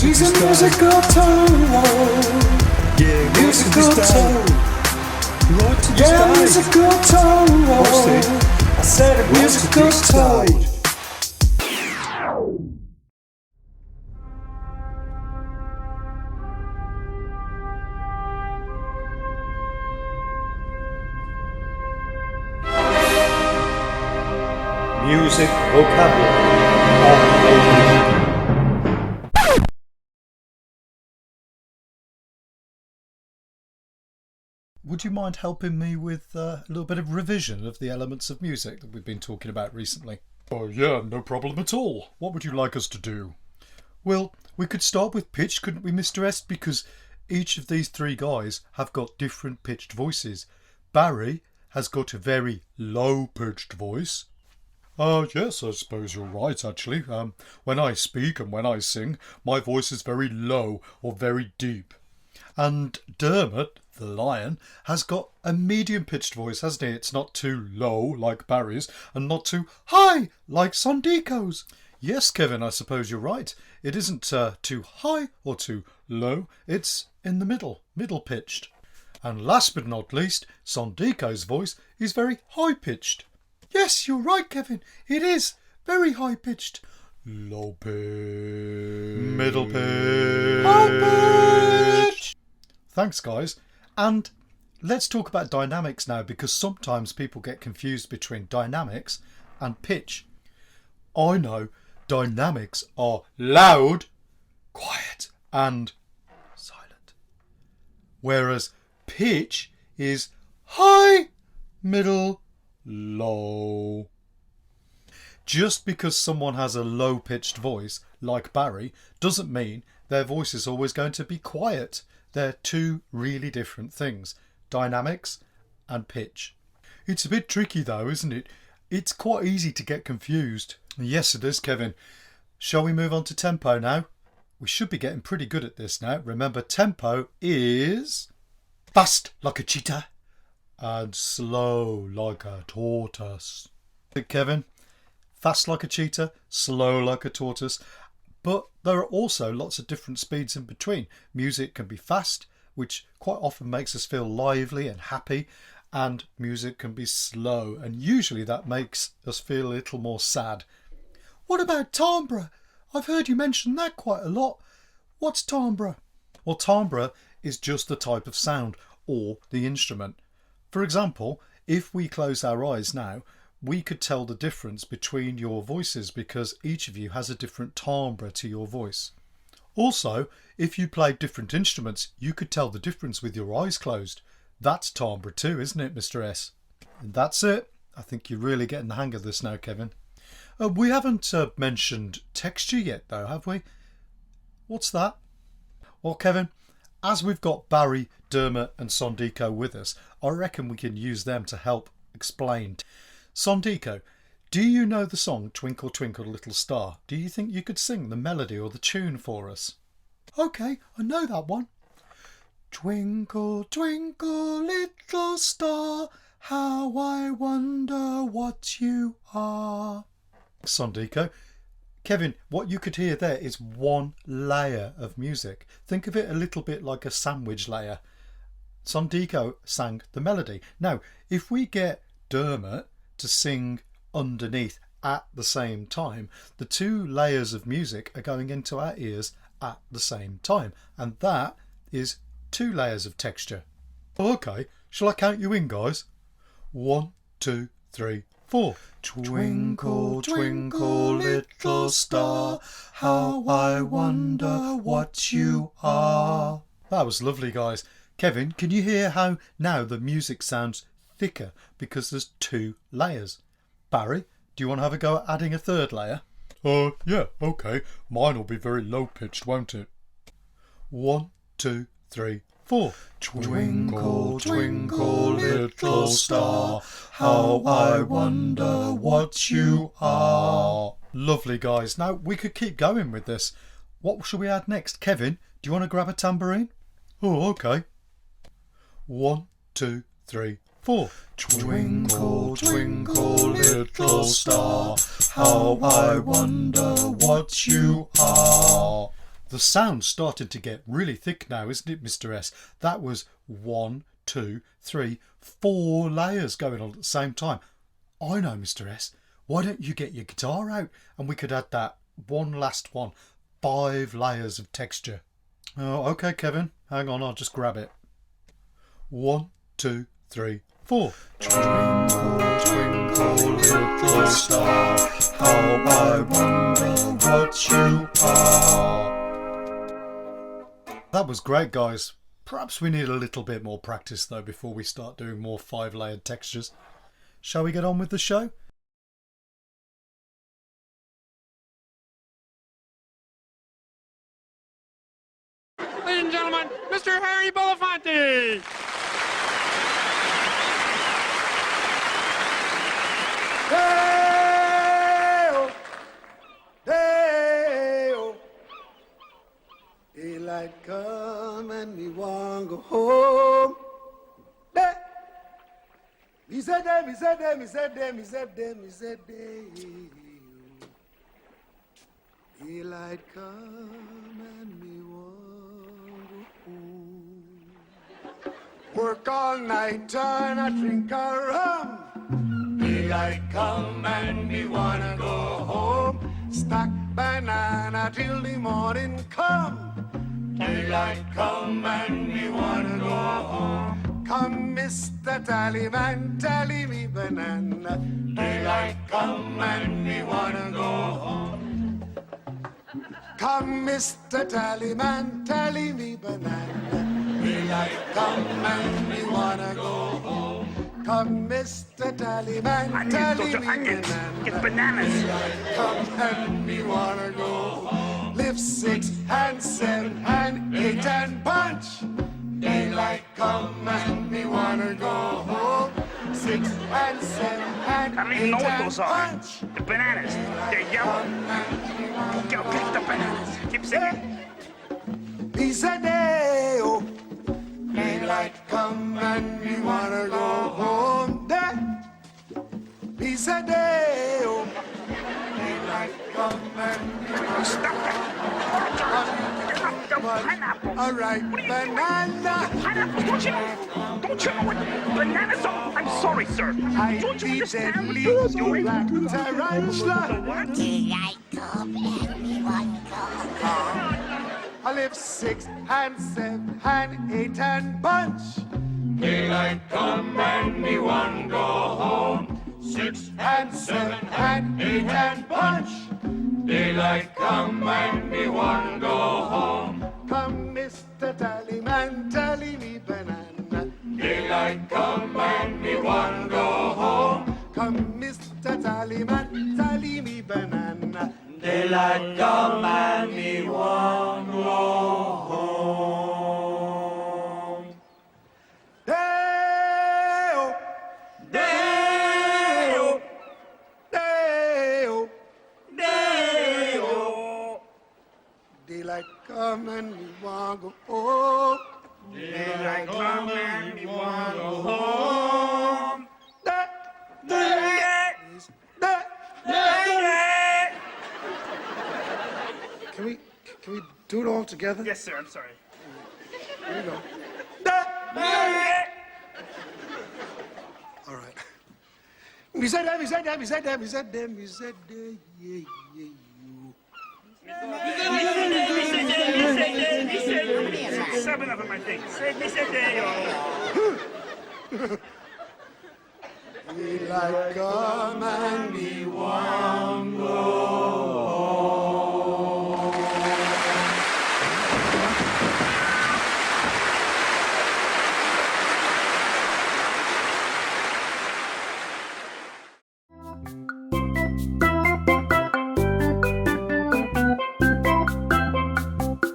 He's a musical toad. Yeah, Musical toad. Right to Yeah, musical toad. I said a musical toad. Music vocabulary. Would you mind helping me with a little bit of revision of the elements of music that we've been talking about recently? Oh yeah, no problem at all. What would you like us to do? Well, we could start with pitch, couldn't we, Mr. S? Because each of these three guys have got different pitched voices. Barry has got a very low-pitched voice. Yes, I suppose you're right, actually. When I speak and when I sing, my voice is very low or very deep. And Dermot, the lion, has got a medium-pitched voice, hasn't he? It's not too low like Barry's and not too high like Sondiko's. Yes, Kevin, I suppose you're right. It isn't too high or too low. It's in the middle-pitched. And last but not least, Sondiko's voice is very high-pitched. Yes, you're right, Kevin. It is very high-pitched. Low-pitched. Middle-pitched. High-pitched. Thanks, guys. And let's talk about dynamics now, because sometimes people get confused between dynamics and pitch. I know dynamics are loud, quiet, and silent. Whereas pitch is high, middle, low. Just because someone has a low-pitched voice, like Barry, doesn't mean their voice is always going to be quiet. They're two really different things, dynamics and pitch. It's a bit tricky though, isn't it? It's quite easy to get confused. Yes, it is, Kevin. Shall we move on to tempo now? We should be getting pretty good at this now. Remember, tempo is fast like a cheetah and slow like a tortoise. Kevin, fast like a cheetah, slow like a tortoise. But there are also lots of different speeds in between. Music can be fast, which quite often makes us feel lively and happy, and music can be slow, and usually that makes us feel a little more sad. What about timbre? I've heard you mention that quite a lot. What's timbre? Well, timbre is just the type of sound or the instrument. For example, if we close our eyes now, we could tell the difference between your voices because each of you has a different timbre to your voice. Also, if you played different instruments, you could tell the difference with your eyes closed. That's timbre too, isn't it, Mr. S? And that's it. I think you're really getting the hang of this now, Kevin. We haven't mentioned texture yet, though, have we? What's that? Well, Kevin, as we've got Barry, Dermot and Sondiko with us, I reckon we can use them to help explain. Sondiko, do you know the song Twinkle Twinkle Little Star? Do you think you could sing the melody or the tune for us? OK, I know that one. Twinkle, twinkle, little star, how I wonder what you are. Sondiko. Kevin, what you could hear there is one layer of music. Think of it a little bit like a sandwich layer. Sondiko sang the melody. Now, if we get Dermot to sing underneath at the same time, the two layers of music are going into our ears at the same time, and that is two layers of texture. OK, shall I count you in, guys? 1, 2, 3, 4. Twinkle, twinkle, little star, how I wonder what you are. That was lovely, guys. Kevin, can you hear how now the music sounds thicker because there's two layers? Barry, do you want to have a go at adding a third layer? Yeah, OK. Mine will be very low-pitched, won't it? 1, 2, 3, 4. Twinkle, twinkle, little star, how I wonder what you are. Lovely, guys. Now, we could keep going with this. What shall we add next? Kevin, do you want to grab a tambourine? Oh, OK. 1, 2, 3, 4. Twinkle, twinkle, little star, how I wonder what you are. The sound's starting to get really thick now, isn't it, Mr. S? That was 1, 2, 3, 4 layers going on at the same time. I know, Mr. S. Why don't you get your guitar out and we could add that one last one. 5 layers of texture. Oh, okay, Kevin. Hang on, I'll just grab it. 1, 2, 3, 4. Twinkle, twinkle, little star, how I wonder what you are. That was great, guys. Perhaps we need a little bit more practice though before we start doing more 5-layered textures. Shall we get on with the show? Ladies and gentlemen, Mr. Harry Belafonte! Hey-oh, hey-oh. Daylight come and me want go home. Hey. Me said them, me said them, me said them, me said them, me said them. Daylight come and me want go home. Work all night and I drink a rum. Daylight come and me wanna go home. Stack banana till the morning come. Daylight come and me wanna go home. Come, Mr. Tallyman, tally me banana. Daylight come and me wanna go home. Come, Mr. Tallyman, tally me banana. Daylight come and me wanna go home. Come, Mr. Tallyman, tally me banana. Get bananas. Daylight come and me wanna go home. Lift 6 and 7 and 8 and punch. Daylight come and me wanna go home. 6 and 7 and 8 I don't even know what and those are. punch. The bananas. They're yellow. Go get the bananas. Keep singing. He said, hey, oh, daylight come and me wanna go home. There. He said, hey, oh, daylight come and me wanna Stop that. The pineapple. all right, banana. Pineapples, don't you know what bananas are? I'm sorry, sir. I Don't you be understand? deadly, You're you black tarantula. what? Daylight come and me want go home. I live 6 and 7 and 8 and bunch. Daylight come and me one go home. 6 and 7 and 8 and bunch. Daylight come and me one go home. Come, Mr. Tallyman, tally me banana. Daylight come and me one go home. Come, Mr. Tallyman, tally me banana. Daylight come and me one go home. Day-o, day-o, day-o, day-o. Daylight come and me want go home. Daylight come and me want to go home. Day, Day, day. day. Can we do it all together? Yes, sir. I'm sorry. Here we go. Day. All right. We said that, we said that, we said that, we said that, we said that, yeah, yeah, you. 7 of them, I think. Say day. Daylight come and me one go.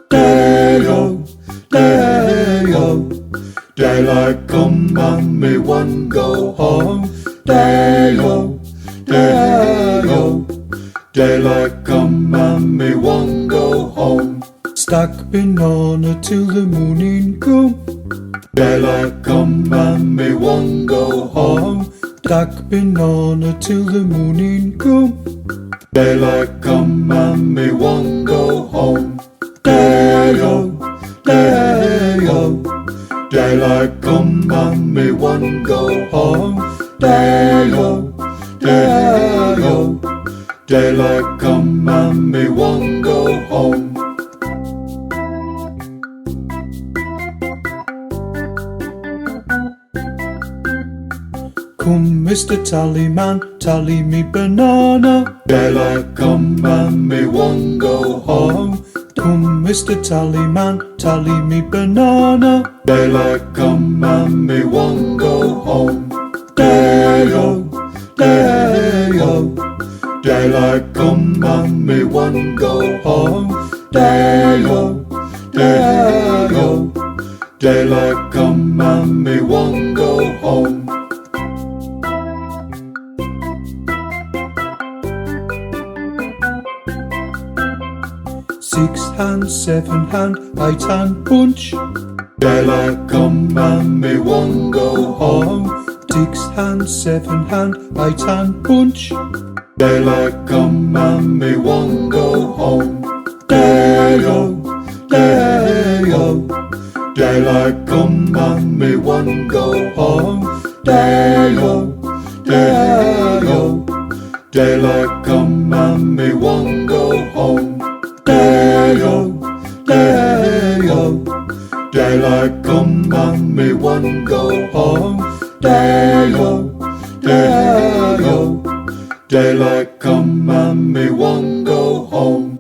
Day-o, day-o, daylight come and me one go home. Day-o, day-o, daylight come and me one go home. Stack banana till the morning come. Daylight come and me one go home. Stack banana till the morning come. Daylight come and me one go home. Day daylight come and me one go home. Day-o, day-o, daylight come and me one go home. Come, Mr. Tallyman, tally me banana. Daylight come and me one go home. Come, Mr. Tallyman, tally me banana. Daylight come and me one go home. Day-o, day-o, daylight come and me one go home. Day-o, day-o, daylight come and me one go home. 6 hand, 7 hand, 8 hand punch. Daylight come and me one go home. 6 hand, 7 hand, 8 hand punch. Daylight come and me one go home. Day-o, day-o, daylight come and me one go home. Day-o, day-o, daylight come and me one go home. Day-o, day-o, daylight come and me one go home. Day-o, day-o, daylight come and me one go home.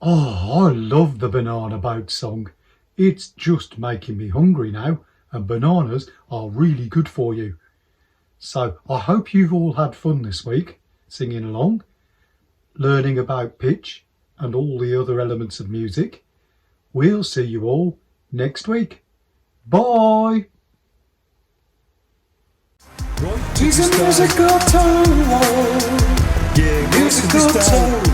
Oh, I love the Banana Boat song. It's just making me hungry now, and bananas are really good for you. So I hope you've all had fun this week, singing along, learning about pitch and all the other elements of music. We'll see you all next week. Bye! He's a musical toad. Yeah, Musical toad.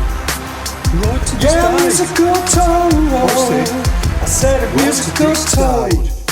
right to the Yeah, stage. musical toad. Watch this. I said a Right to musical the toad. stage.